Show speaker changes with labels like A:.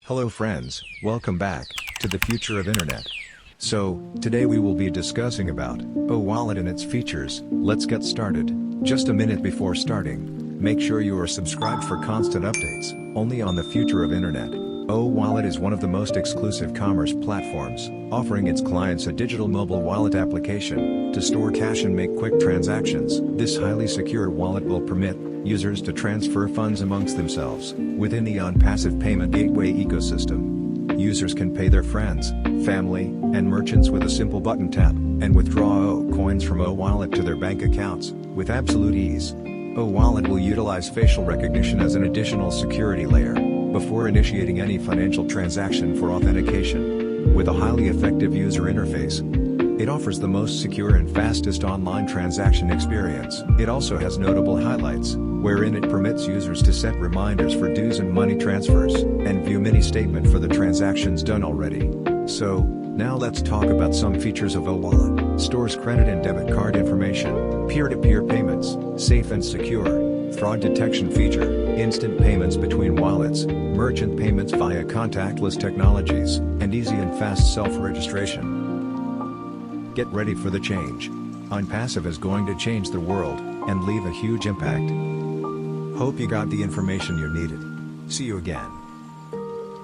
A: Hello friends, welcome back to the future of internet. So, today we will be discussing about Wallet and its features. Let's get started. Just a minute before starting, make sure you are subscribed for constant updates, only on the future of internet. Wallet is one of the most exclusive commerce platforms, offering its clients a digital mobile wallet application to store cash and make quick transactions. This highly secure wallet will permit users to transfer funds amongst themselves within the Onpassive payment gateway ecosystem. Users can pay their friends, family, and merchants with a simple button tap, and withdraw coins from Wallet to their bank accounts with absolute ease. Wallet will utilize facial recognition as an additional security layer before initiating any financial transaction for authentication. With a highly effective user interface, it offers the most secure and fastest online transaction experience. It also has notable highlights, wherein it permits users to set reminders for dues and money transfers, and view mini statement for the transactions done already. So, now let's talk about some features of Wallet. Stores credit and debit card information, peer-to-peer payments, safe and secure, fraud detection feature, instant payments between wallets, merchant payments via contactless technologies, and easy and fast self-registration. Get ready for the change. Onpassive is going to change the world, and leave a huge impact. Hope you got the information you needed. See you again.